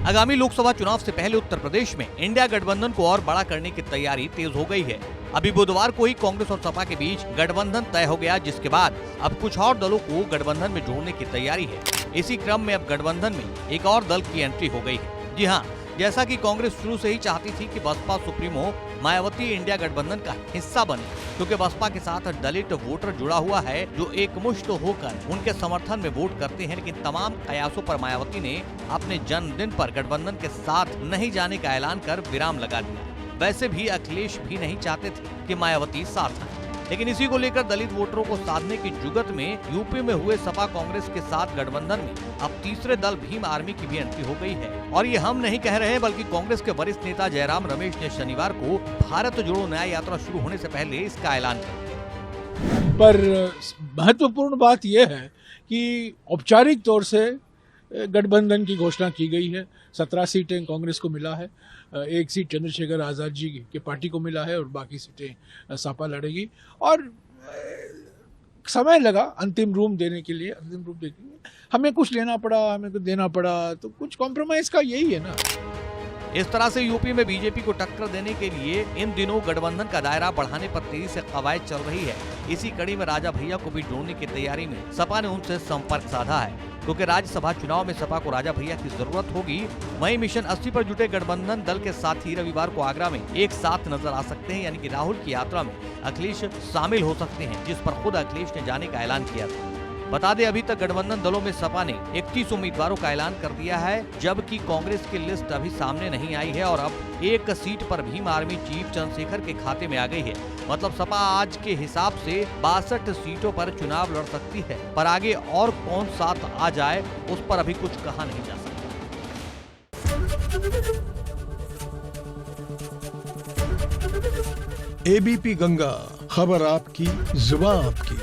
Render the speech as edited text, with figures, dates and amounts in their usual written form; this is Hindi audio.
आगामी लोकसभा चुनाव से पहले उत्तर प्रदेश में इंडिया गठबंधन को और बड़ा करने की तैयारी तेज हो गई है। अभी बुधवार को ही कांग्रेस और सपा के बीच गठबंधन तय हो गया, जिसके बाद अब कुछ और दलों को गठबंधन में जोड़ने की तैयारी है। इसी क्रम में अब गठबंधन में एक और दल की एंट्री हो गई है। जी हाँ, जैसा कि कांग्रेस शुरू से ही चाहती थी कि बसपा सुप्रीमो मायावती इंडिया गठबंधन का हिस्सा बने, क्योंकि बसपा के साथ दलित वोटर जुड़ा हुआ है जो एकमुश्त होकर उनके समर्थन में वोट करते हैं। लेकिन तमाम कयासों पर मायावती ने अपने जन्मदिन पर गठबंधन के साथ नहीं जाने का ऐलान कर विराम लगा दिया। वैसे भी अखिलेश भी नहीं चाहते थे कि मायावती साथ आए, लेकिन इसी को लेकर दलित वोटरों को साधने की जुगत में यूपी में हुए सपा कांग्रेस के साथ गठबंधन में अब तीसरे दल भीम आर्मी की भी एंट्री हो गई है। और ये हम नहीं कह रहे हैं, बल्कि कांग्रेस के वरिष्ठ नेता जयराम रमेश ने शनिवार को भारत जोड़ो न्याय यात्रा शुरू होने से पहले इसका ऐलान किया। पर महत्वपूर्ण बात यह है कि औपचारिक तौर से गठबंधन की घोषणा की गई है। 17 सीटें कांग्रेस को मिला है, 1 सीट चंद्रशेखर आजाद जी की पार्टी को मिला है और बाकी सीटें सपा लड़ेगी। और समय लगा अंतिम रूप देने के लिए, हमें कुछ लेना पड़ा, हमें कुछ देना पड़ा, तो कुछ कॉम्प्रोमाइज का यही है ना। इस तरह से यूपी में बीजेपी को टक्कर देने के लिए इन दिनों गठबंधन का दायरा बढ़ाने पर तेजी से कवायद चल रही है। इसी कड़ी में राजा भैया को भी जोड़ने की तैयारी में सपा ने उनसे संपर्क साधा है, क्योंकि राज्यसभा चुनाव में सपा को राजा भैया की जरूरत होगी। वहीं मिशन 80 पर जुटे गठबंधन दल के साथ ही रविवार को आगरा में एक साथ नजर आ सकते हैं, यानी कि राहुल की यात्रा में अखिलेश शामिल हो सकते हैं, जिस पर खुद अखिलेश ने जाने का ऐलान किया था। बता दें, अभी तक गठबंधन दलों में सपा ने 31 उम्मीदवारों का ऐलान कर दिया है, जबकि कांग्रेस की लिस्ट अभी सामने नहीं आई है और अब एक सीट पर भीम आर्मी चीफ चंद्रशेखर के खाते में आ गई है। मतलब सपा आज के हिसाब से 62 सीटों पर चुनाव लड़ सकती है, पर आगे और कौन साथ आ जाए उस पर अभी कुछ कहा नहीं जा सकता। एबीपी गंगा, खबर आपकी, जुबान आपकी।